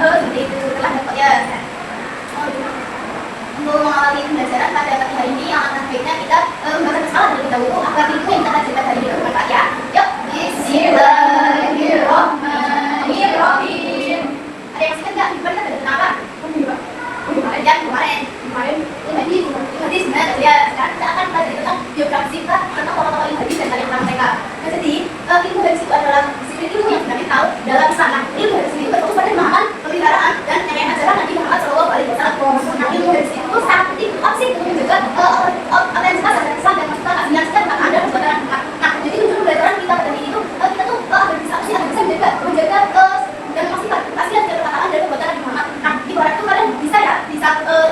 seperti itu telah dapat ya. Untuk mengawali pembelajaran pada pagi hari ini, yang akan baiknya kita membaca basmalah terlebih dahulu agar ilmu yang kita cerita hari ini bermanfaat ya. Yuk, Bismillahirrahmanirrahim. Ada yang ingat nggak? Gimana kita tentang apa? Kemarin hadis sebenarnya ya. Sekarang kita akan belajar tentang biografi singkat tentang tokoh-tokoh ilmu hadis dan tarikan mereka. Nah, jadi ilmu hadis itu adalah disiplin ilmu yang fundamental dalam Islam. Ilmu hadis itu berfokus pada pemahaman, pemeliharaan dan nyayaan ajaran Nabi Muhammad SAW. Nah, ilmu hadis itu sangat penting untuk sih untuk menjaga otentitas ajaran Islam dan masukan aslinya dan ada perbuatan. Nah, jadi tujuan pelajaran kita pada ini itu kita tuh agar bisa menjaga dan memastikan keaslian dari perkataan dan perbuatan Nabi Muhammad. Nah, ibarat itu kalian bisa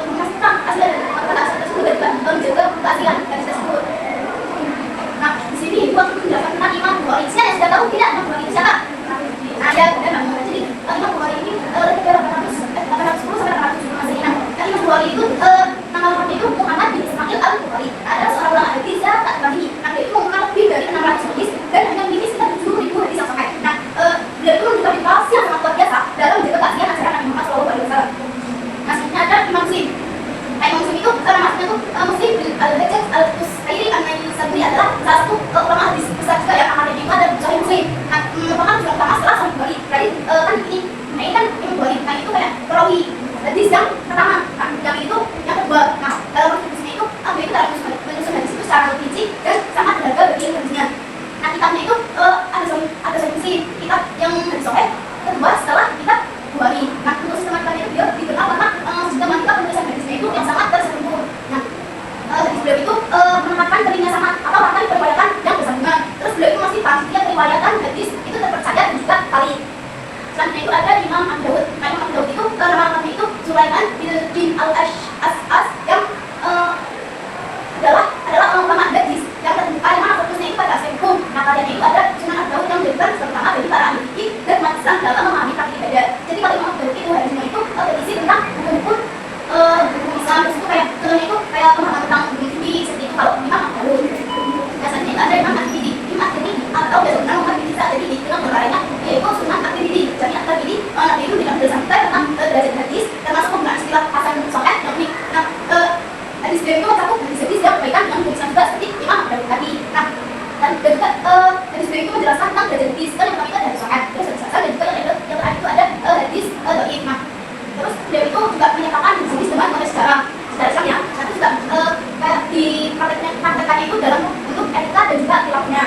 memastikan aslian dari perkataan tersebut dan juga menjaga keaslian dari tersebut. Nah, di sini gua menjelaskan tentang Imam Bukhari. Siapa yang sudah tahu tidak Imam Bukhari itu siapa? Nah, ya, benar. Jadi Imam Bukhari ini lebih dari 810 sampai 870 Masehi. Nah, Imam Bukhari itu nama lengkapnya itu Muhammad bin Ismail al-Bukhari. Adalah seorang ulama hadis yang tak terbahi. Nah, dia itu mengumpulkan lebih dari 600 hadis dan hanya memiliki sekitar 70.000 hadis yang sahih. Nah, dia itu menunjukkan motivasi yang sangat luar biasa dalam menjaga keaslian ajaran Nabi Muhammad SAW. Nah, selanjutnya ada Imam Muslim. Nah, Imam Muslim itu nama aslinya itu Muslim bin al-Hajjaj al-Qusairi an-Naisaburi adalah salah satu ulama hadis besar juga yang amalnya juga dan Sahih Muslim. Nah, merupakan juga utama setelah Sahih Bukhari. Jadi kan ini, nah ini kan Imam Bukhari. Nah, itu kayak perawi hadis yang pertama. Nah, yang itu yang kedua. Nah, dalam hadisnya itu apa itu dalam menyusun hadis itu secara rinci dan sangat berharga bagi hadisnya. Nah, kitabnya itu ada Sahih Muslim, kitab yang hadis Sahih kedua setelah kitab Bukhari. Nah, untuk sistematikanya itu dia dikenal karena sistematika penulisan hadisnya itu yang sangat tersempurna. Nah, hadis beliau itu menempatkan telinga sama atau bahkan periwayatan yang bersambungan. Terus beliau itu masih pasti periwayatan hadis itu terpercaya dan juga valid. Selanjutnya itu ada Imam Abu Dawud. Nah, Imam Abu Dawud itu nama lengkapnya itu Sulaiman bin al-Ash'as yang adalah ulama hadis yang terbuka yang mana fokusnya itu pada aspek hukum. Nah, karyanya itu ada Sunan Abu Dawud yang menjadikan terutama bagi para ahli fikih dan umat Islam dalam memahami praktik ibadah. Jadi kalau Imam Abu Dawud itu hadisnya itu berisi tentang hukum Islam, terus itu kayak contohnya itu kayak pemahaman tentang hukum fikih seperti itu kalau Imam Abu Dawud. Biasanya itu ada Imam At-Tirmidzi. Imam At-Tirmidzi atau biasa dikenal Muhammad bin Isa At-Tirmidzi dengan berkarya yaitu Sunan At-Tirmidzi. Jadi At-Tirmidzi Nabi itu tidak menjelaskan tentang derajat hadis termasuk penggunaan istilah hasan sahih yakni. Nah, hadis beliau itu mencakup hadis-hadis yang berkaitan dengan hukum Islam juga seperti Imam Abu Dawud tadi. Nah, dan juga hadis beliau itu menjelaskan tentang derajat hadis kan yang pertama itu ada hadis sahih, terus hadis hasan dan juga yang terakhir itu ada hadis dhaif. Nah, terus beliau itu juga menyatakan hadis dengan konteks sejarah Islam ya. Nanti juga kayak dipraktekkannya itu dalam bentuk etika dan juga tilapnya.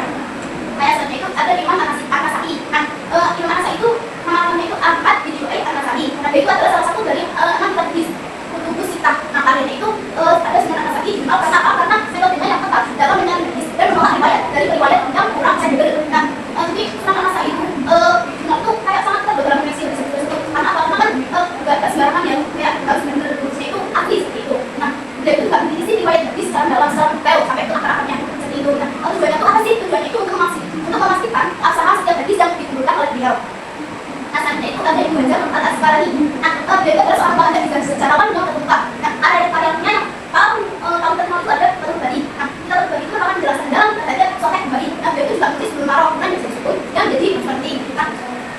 Kayak selanjutnya itu ada Imam An-Nasai. Nah, Imam An-Nasai itu namanya itu Ahmad bin Syu'aib An-Nasai. Nah, dia itu adalah salah satu dari 6 kitab hadis kutubus sittah. Nah, karyanya itu ada Sunan An-Nasai dikenal karena apa? Karena metodenya yang ketat dalam mencari hadis dan mengolah riwayat dari riwayat yang kurang kredibel. Nah, jadi Sunan An-Nasai itu dikenal itu kayak sangat ketat dalam mengoreksi hadis tersebut. Karena apa? Karena kan nggak sembarangan ya, kayak harus benar-benar hadisnya itu asli seperti itu. Nah, dia itu juga meneliti riwayat hadis secara dalam secara detail sampai ke akar-akarnya seperti itu. Nah, tujuannya itu apa sih? Tujuannya itu untuk memastikan asahan setiap hadis yang dikumpulkan oleh beliau. Nah, selanjutnya itu ada Ibnu Hajar al-Asqalani. Nah, beliau itu adalah seorang ulama hadis sejarawan yang terbuka. Nah, ada karyanya yang paling terkenal itu ada Fathul Bari. Nah, Fathul Bari itu merupakan penjelasan dalam terhadap Sahih Bukhari. Nah, beliau itu juga menulis Bulughul Maram yang disebut yang jadi seperti. Nah,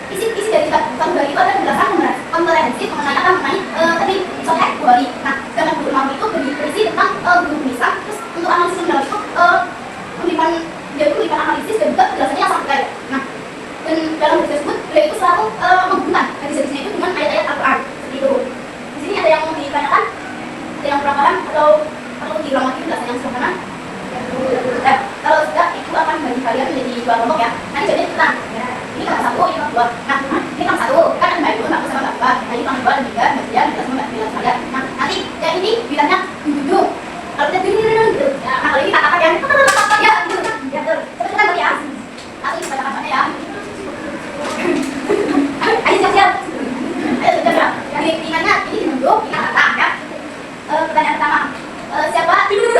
isi dari Fathul Bari itu ada penjelasan komprehensif mengenai tadi Sahih Bukhari. Nah, sedangkan Bulughul Maram itu berisi tentang hukum Islam. Terus untuk analisis mendalam itu dia itu memberikan analisis dan juga penjelasannya yang sangat detail. Nah, dan dalam hadis tersebut beliau itu selalu menghubungkan hadis-hadisnya itu dengan ayat-ayat Al-Quran seperti itu. Di sini ada yang mau ditanyakan, ada yang kurang paham atau diulang lagi penjelasan yang sederhana. Nah, kalau sudah itu akan bagi kalian menjadi 2 kelompok ya. Nanti jadi tenang. Ini kelompok 1, ini kelompok 2. Nah, ini kelompok 1 kan ada baik dulu nggak sama nggak apa. Nah, ini kelompok 2 dan 3 bagian kita semua nggak bilang sekalian. Nah, nanti yang ini bilangnya jujur. Kalau kita gitu. Nah, kalau ini katakan yang ya gitu. Ya betul. Cepat ya. Langsung dibaca katanya ya. Ayo siap-siap. Ayo sudah ya. Jadi ingatnya ini dulu, ingat kata ya. Pertanyaan pertama. Siapa? Belum.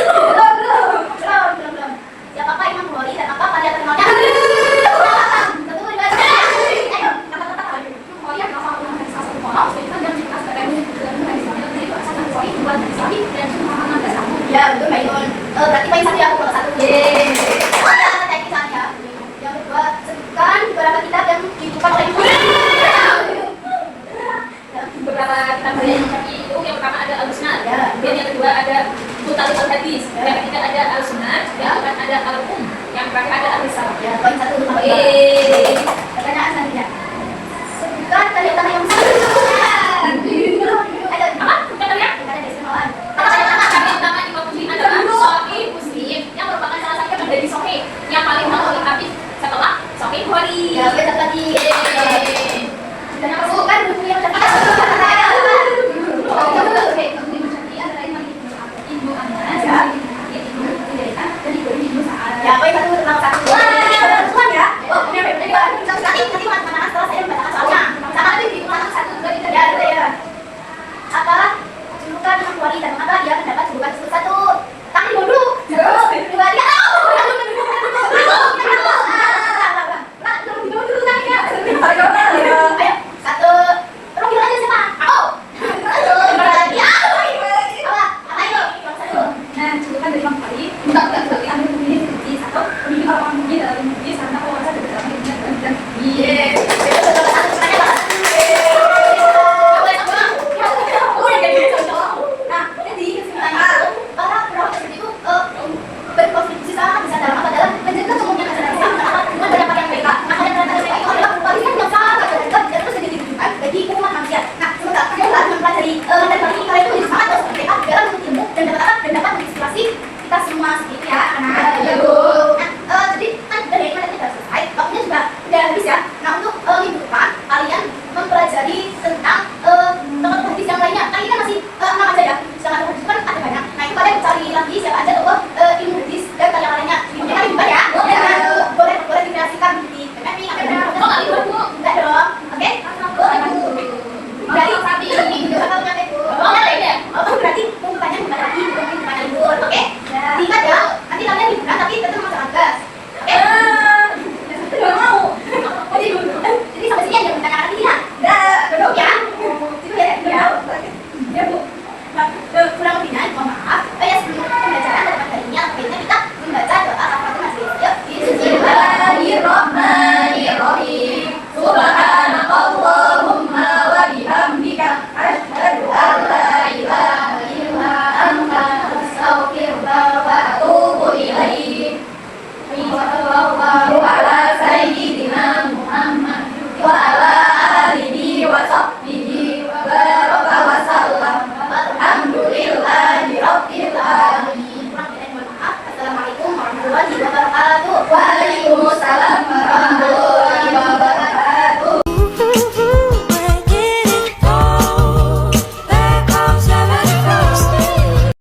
Siapakah Imam Bukhari dan apa karya terkenalnya? Satu dua tiga. Ayo kata-kata Imam Bukhari yang nama ulama hadis asal Bukhari dan yang cerita sebagai hadis itu asal Bukhari buat hadis sahih dan pemahaman dasar. Ya betul Baikun. Berarti poin 1 ya aku kalau 1. Yang kedua, sebutkan beberapa kitab yang dibukukan oleh Imam Bukhari. beberapa kitab harian Imam Syafi'i itu yang pertama ada Al-Musnad, kemudian yang kedua ada Mutalib al-Hadis, yang ketiga ada Al-Sunnah, yang keempat ada yang terakhir ada Al-Risalah. Ya, poin 1 untuk pertanyaan selanjutnya. Sebutkan kali utama yang ada apa? Katanya? ada keistimewaan. Kali utama Imam Muslim adalah Sahih Muslim yang merupakan salah satu dari Sahih yang paling otoritatif setelah Sahih Bukhari. Ya, kita lagi. Dan yang masuk kan buku yang tadi. Ya, poin 1 tentang 1. Tuhan ya. Oh, ini apa? Nanti mana setelah saya membacakan soalnya. Sama nanti di mana 1 2 3 ya. Apa? Julukan Imam Bukhari dan mengapa dia mendapat julukan tersebut? 1. Tangan dulu. 2 3. Assalamualaikum warahmatullahi wabarakatuh.